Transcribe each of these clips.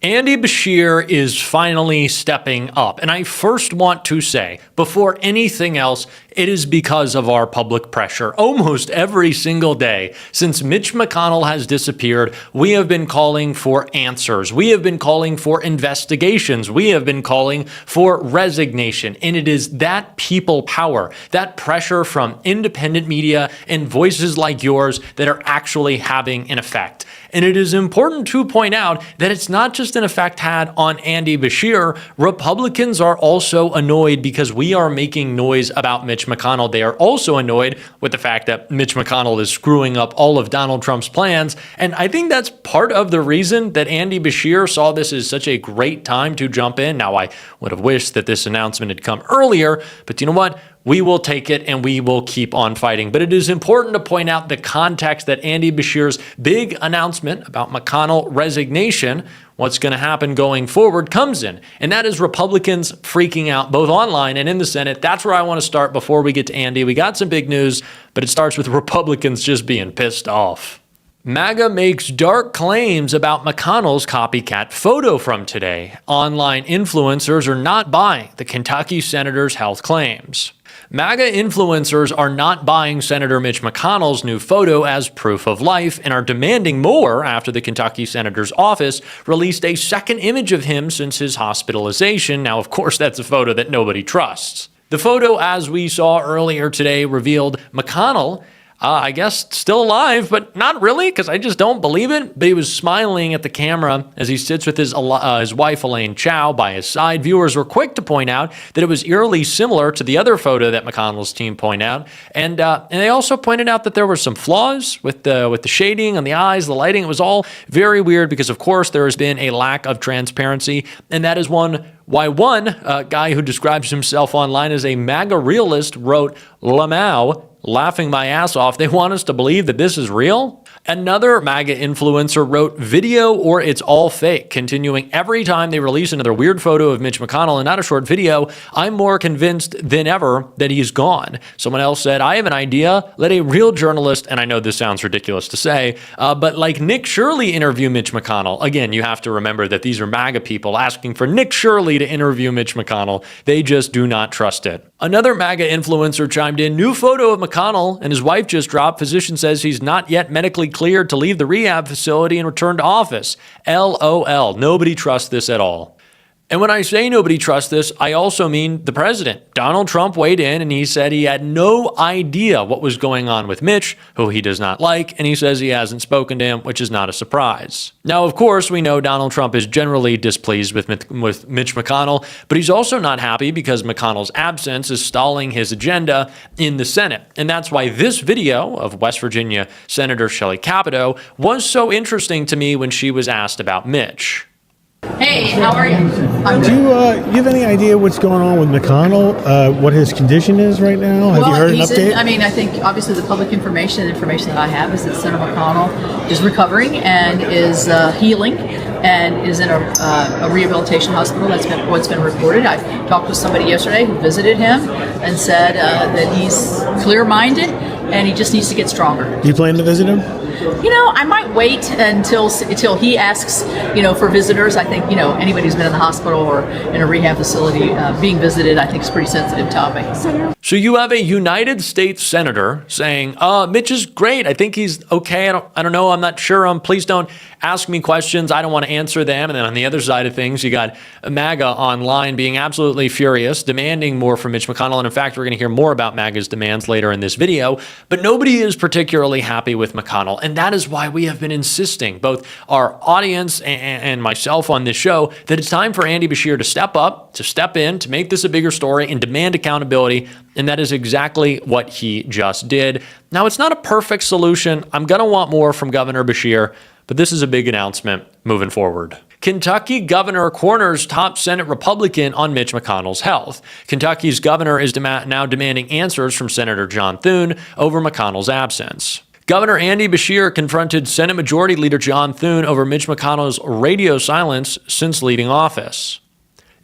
Andy Beshear is finally stepping up. And I first want to say, before anything else, it is because of our public pressure. Almost every single day since Mitch McConnell has disappeared, we have been calling for answers. We have been calling for investigations. We have been calling for resignation. And it is that people power, that pressure from independent media and voices like yours that are actually having an effect. And it is important to point out that it's not just an effect had on Andy Beshear. Republicans are also annoyed because we are making noise about Mitch McConnell. They are also annoyed with the fact that Mitch McConnell is screwing up all of Donald Trump's plans. And I think that's part of the reason that Andy Beshear saw this as such a great time to jump in. Now, I would have wished that this announcement had come earlier, but you know what? We will take it and we will keep on fighting. But it is important to point out the context that Andy Beshear's big announcement about McConnell resignation, what's going to happen going forward, comes in. And that is Republicans freaking out both online and in the Senate. That's where I want to start before we get to Andy. We got some big news, but it starts with Republicans just being pissed off. MAGA makes dark claims about McConnell's copycat photo from today. Online influencers are not buying the Kentucky senator's health claims. MAGA influencers are not buying Senator Mitch McConnell's new photo as proof of life and are demanding more after the Kentucky senator's office released a second image of him since his hospitalization. Now, of course, that's a photo that nobody trusts. The photo, as we saw earlier today, revealed McConnell, I guess still alive, but not really, because I just don't believe it. But he was smiling at the camera as he sits with his wife, Elaine Chao, by his side. Viewers were quick to point out that it was eerily similar to the other photo that McConnell's team pointed out. And they also pointed out that there were some flaws with the shading on the eyes, the lighting. It was all very weird because, of course, there has been a lack of transparency. And that is why one guy who describes himself online as a MAGA realist wrote, "Lamau, laughing my ass off. They want us to believe that this is real." Another MAGA influencer wrote, "Video or it's all fake," continuing, "Every time they release another weird photo of Mitch McConnell and not a short video, I'm more convinced than ever that he's gone." Someone else said, "I have an idea. Let a real journalist," and I know this sounds ridiculous to say, but like Nick Shirley interview Mitch McConnell. Again, you have to remember that these are MAGA people asking for Nick Shirley to interview Mitch McConnell. They just do not trust it. Another MAGA influencer chimed in, "New photo of McConnell and his wife just dropped. Physician says he's not yet medically cleared to leave the rehab facility and return to office. LOL. Nobody trusts this at all." And when I say nobody trusts this, I also mean the president. Donald Trump weighed in and he said he had no idea what was going on with Mitch, who he does not like, and he says he hasn't spoken to him, which is not a surprise. Now, of course, we know Donald Trump is generally displeased with Mitch McConnell, but he's also not happy because McConnell's absence is stalling his agenda in the Senate. And that's why this video of West Virginia Senator Shelley Capito was so interesting to me when she was asked about Mitch. Hey, how are you? Do you have any idea what's going on with McConnell? What his condition is right now? Have you heard an update? I think obviously the public information that I have is that Senator McConnell is recovering and is healing and is in a rehabilitation hospital. That's what's been reported. I talked with somebody yesterday who visited him and said that he's clear-minded and he just needs to get stronger. Do you plan to visit him? I might wait until he asks, for visitors. I think, anybody who's been in the hospital or in a rehab facility being visited, I think is a pretty sensitive topic. So you have a United States senator saying, Mitch is great. I think he's okay. I don't know. I'm not sure. Please don't ask me questions. I don't want to answer them. And then on the other side of things, you got MAGA online being absolutely furious, demanding more from Mitch McConnell. And in fact, we're going to hear more about MAGA's demands later in this video. But nobody is particularly happy with McConnell. And that is why we have been insisting, both our audience and myself on this show, that it's time for Andy Beshear to step up, to step in, to make this a bigger story and demand accountability. And that is exactly what he just did. Now, it's not a perfect solution. I'm going to want more from Governor Beshear, but this is a big announcement moving forward. Kentucky governor corners top Senate Republican on Mitch McConnell's health. Kentucky's governor is now demanding answers from Senator John Thune over McConnell's absence. Governor Andy Beshear confronted Senate Majority Leader John Thune over Mitch McConnell's radio silence since leaving office.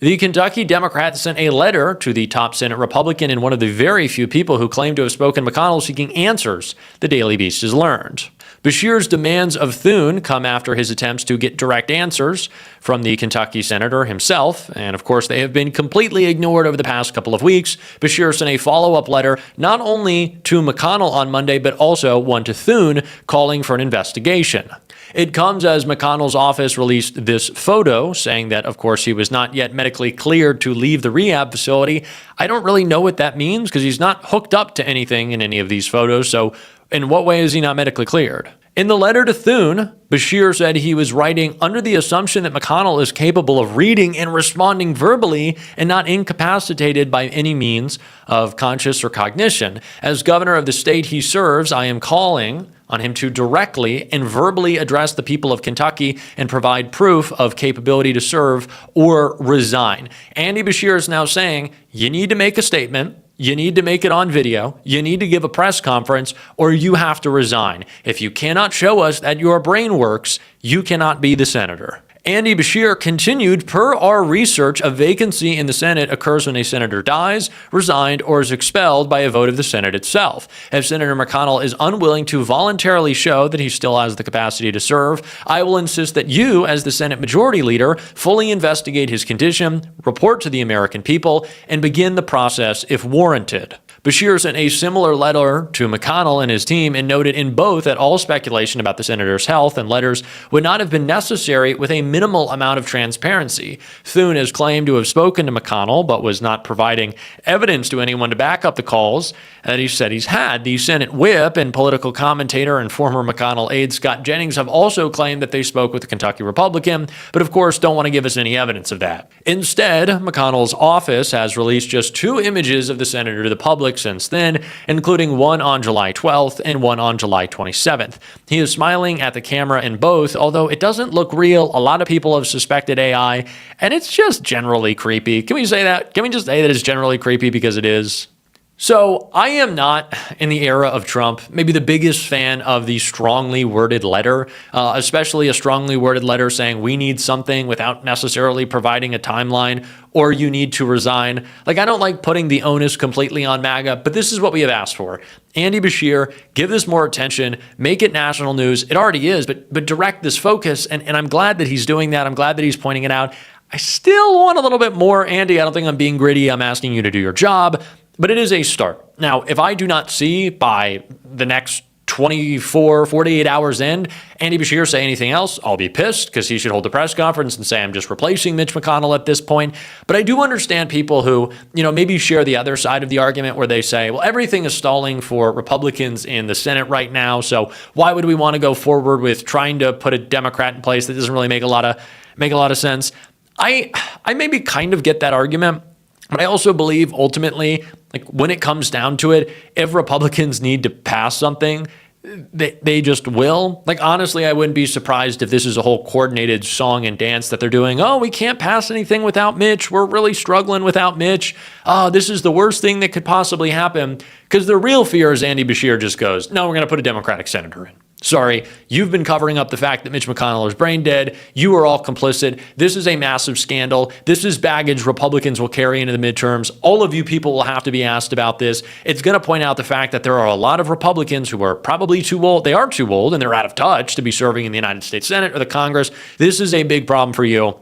The Kentucky Democrat sent a letter to the top Senate Republican and one of the very few people who claim to have spoken to McConnell seeking answers, the Daily Beast has learned. Beshear's demands of Thune come after his attempts to get direct answers from the Kentucky senator himself, and of course they have been completely ignored over the past couple of weeks. Beshear sent a follow-up letter not only to McConnell on Monday, but also one to Thune calling for an investigation. It comes as McConnell's office released this photo saying that, of course, he was not yet medically cleared to leave the rehab facility. I don't really know what that means because he's not hooked up to anything in any of these photos, so in what way is he not medically cleared? In the letter to Thune, Beshear said he was writing under the assumption that McConnell is capable of reading and responding verbally and not incapacitated by any means of conscious or cognition. As governor of the state he serves, I am calling on him to directly and verbally address the people of Kentucky and provide proof of capability to serve or resign. Andy Beshear is now saying, you need to make a statement. You need to make it on video, you need to give a press conference, or you have to resign. If you cannot show us that your brain works, you cannot be the senator. Andy Beshear continued, per our research, a vacancy in the Senate occurs when a senator dies, resigned, or is expelled by a vote of the Senate itself. If Senator McConnell is unwilling to voluntarily show that he still has the capacity to serve, I will insist that you, as the Senate Majority Leader, fully investigate his condition, report to the American people, and begin the process if warranted. Beshear sent a similar letter to McConnell and his team and noted in both that all speculation about the senator's health and letters would not have been necessary with a minimal amount of transparency. Thune has claimed to have spoken to McConnell, but was not providing evidence to anyone to back up the calls that he said he's had. The Senate whip and political commentator and former McConnell aide Scott Jennings have also claimed that they spoke with the Kentucky Republican, but of course don't want to give us any evidence of that. Instead, McConnell's office has released just 2 images of the senator to the public since then, including one on July 12th and one on July 27th. He is smiling at the camera in both, although it doesn't look real. A lot of people have suspected AI, and it's just generally creepy. Can we say that? Can we just say that it's generally creepy because it is? So I am not, in the era of Trump, maybe the biggest fan of the strongly worded letter, especially a strongly worded letter saying we need something without necessarily providing a timeline, or you need to resign. Like, I don't like putting the onus completely on MAGA, but this is what we have asked for. Andy Beshear, give this more attention, make it national news. It already is, but direct this focus, and I'm glad that he's doing that. I'm glad that he's pointing it out. I still want a little bit more. Andy, I don't think I'm being greedy. I'm asking you to do your job. But it is a start. Now, if I do not see by the next 24, 48 hours end, Andy Beshear say anything else, I'll be pissed because he should hold a press conference and say I'm just replacing Mitch McConnell at this point. But I do understand people who, maybe share the other side of the argument where they say, well, everything is stalling for Republicans in the Senate right now. So why would we want to go forward with trying to put a Democrat in place? That doesn't really make a lot of sense. I maybe kind of get that argument. But I also believe ultimately, like when it comes down to it, if Republicans need to pass something, they just will. Like, honestly, I wouldn't be surprised if this is a whole coordinated song and dance that they're doing. Oh, we can't pass anything without Mitch. We're really struggling without Mitch. Oh, this is the worst thing that could possibly happen. Because the real fear is Andy Beshear just goes, no, we're going to put a Democratic senator in. Sorry, you've been covering up the fact that Mitch McConnell is brain dead. You are all complicit. This is a massive scandal. This is baggage Republicans will carry into the midterms. All of you people will have to be asked about this. It's going to point out the fact that there are a lot of Republicans who are probably too old. They are too old and they're out of touch to be serving in the United States Senate or the Congress. This is a big problem for you.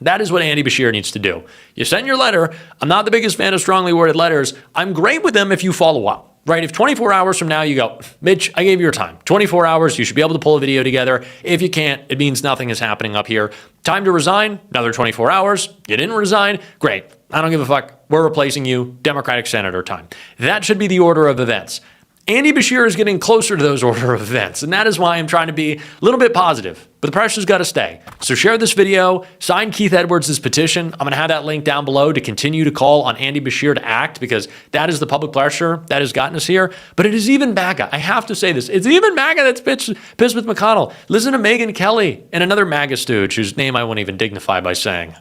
That is what Andy Beshear needs to do. You send your letter. I'm not the biggest fan of strongly worded letters. I'm great with them if you follow up. Right? If 24 hours from now you go, Mitch, I gave you your time. 24 hours, you should be able to pull a video together. If you can't, it means nothing is happening up here. Time to resign, another 24 hours. You didn't resign, great. I don't give a fuck. We're replacing you, Democratic senator time. That should be the order of events. Andy Beshear is getting closer to those order of events, and that is why I'm trying to be a little bit positive, but the pressure's got to stay. So share this video, sign Keith Edwards' petition. I'm going to have that link down below to continue to call on Andy Beshear to act, because that is the public pressure that has gotten us here. But it is even MAGA. I have to say this. It's even MAGA that's pissed with McConnell. Listen to Megyn Kelly and another MAGA stooge whose name I won't even dignify by saying.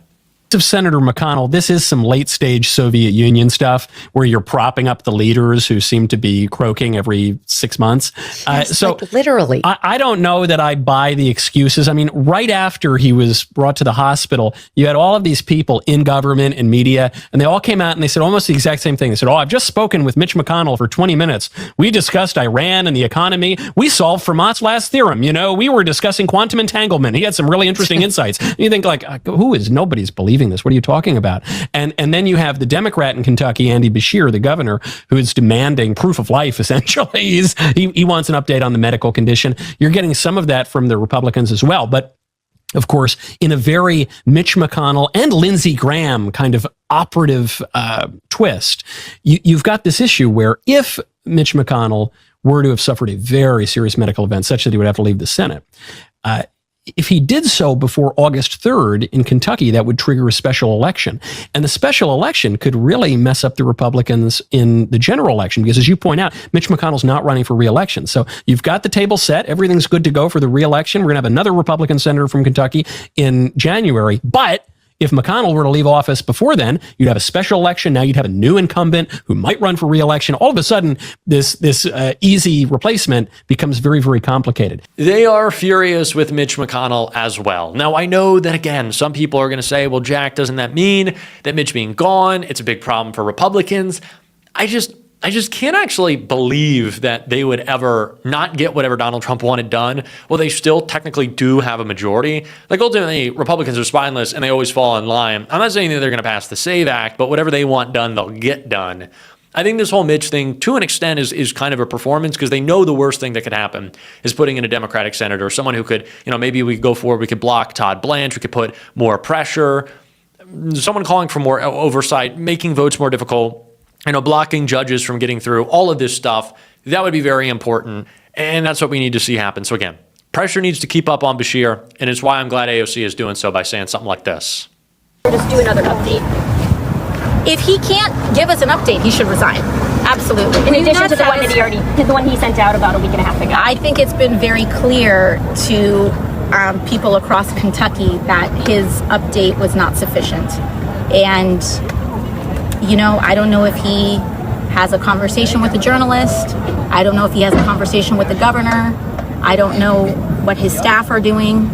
of Senator McConnell, this is some late stage Soviet Union stuff where you're propping up the leaders who seem to be croaking every 6 months. Yes, So like literally. I don't know that I buy the excuses. I mean, right after he was brought to the hospital, you had all of these people in government and media, and they all came out and they said almost the exact same thing. They said, I've just spoken with Mitch McConnell for 20 minutes. We discussed Iran and the economy. We solved Fermat's last theorem. We were discussing quantum entanglement. He had some really interesting insights. And you think like, nobody's believing this. What are you talking about? And then you have the Democrat in Kentucky, Andy Beshear, the governor, who is demanding proof of life, essentially. He wants an update on the medical condition. You're getting some of that from the Republicans as well. But of course, in a very Mitch McConnell and Lindsey Graham kind of operative twist, you've got this issue where if Mitch McConnell were to have suffered a very serious medical event such that he would have to leave the Senate, if he did so before August 3rd in Kentucky, that would trigger a special election. And the special election could really mess up the Republicans in the general election because, as you point out, Mitch McConnell's not running for re-election. So you've got the table set. Everything's good to go for the re-election. We're going to have another Republican senator from Kentucky in January. But if McConnell were to leave office before then, you'd have a special election. Now you'd have a new incumbent who might run for re-election. All of a sudden, this easy replacement becomes very, very complicated. They are furious with Mitch McConnell as well. Now, I know that, again, some people are going to say, well, Jack, doesn't that mean that Mitch being gone, it's a big problem for Republicans? I just can't actually believe that they would ever not get whatever Donald Trump wanted done. Well, they still technically do have a majority. Like, ultimately, Republicans are spineless and they always fall in line. I'm not saying that they're going to pass the SAVE Act, but whatever they want done, they'll get done. I think this whole Mitch thing, to an extent, is kind of a performance because they know the worst thing that could happen is putting in a Democratic senator, someone who could, maybe we could go forward, we could block Todd Blanche, we could put more pressure, someone calling for more oversight, making votes more difficult, blocking judges from getting through, all of this stuff. That would be very important. And that's what we need to see happen. So again, pressure needs to keep up on Beshear. And it's why I'm glad AOC is doing so by saying something like this. Just do another update. If he can't give us an update, he should resign. Absolutely. In addition to the one he sent out about a week and a half ago. I think it's been very clear to people across Kentucky that his update was not sufficient. And I don't know if he has a conversation with a journalist. I don't know if he has a conversation with the governor. I don't know what his staff are doing.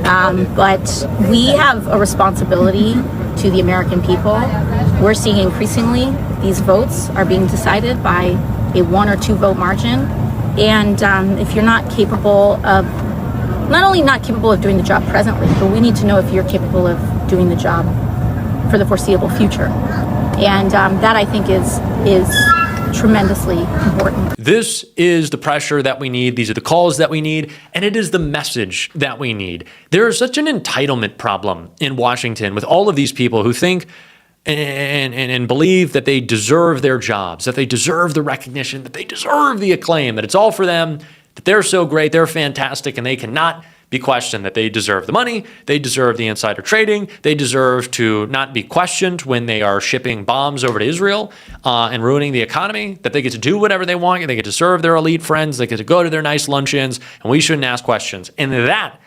But we have a responsibility to the American people. We're seeing increasingly these votes are being decided by a 1 or 2 vote margin. And if you're not only not capable of doing the job presently, but we need to know if you're capable of doing the job for the foreseeable future. And that, I think, is tremendously important. This is the pressure that we need. These are the calls that we need. And it is the message that we need. There is such an entitlement problem in Washington with all of these people who think and believe that they deserve their jobs, that they deserve the recognition, that they deserve the acclaim, that it's all for them, that they're so great, they're fantastic, and they cannot be questioned, that they deserve the money, they deserve the insider trading, they deserve to not be questioned when they are shipping bombs over to Israel and ruining the economy, that they get to do whatever they want, they get to serve their elite friends, they get to go to their nice luncheons, and we shouldn't ask questions. And that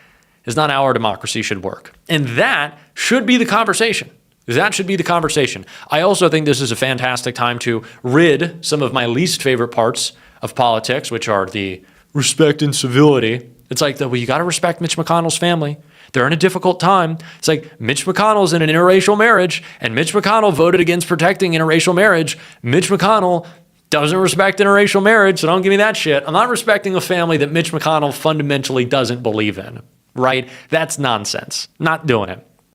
is not how our democracy should work. And that should be the conversation. That should be the conversation. I also think this is a fantastic time to rid some of my least favorite parts of politics, which are the respect and civility. It's like, well, you got to respect Mitch McConnell's family. They're in a difficult time. It's like Mitch McConnell's in an interracial marriage, and Mitch McConnell voted against protecting interracial marriage. Mitch McConnell doesn't respect interracial marriage, so don't give me that shit. I'm not respecting a family that Mitch McConnell fundamentally doesn't believe in, right? That's nonsense. Not doing it.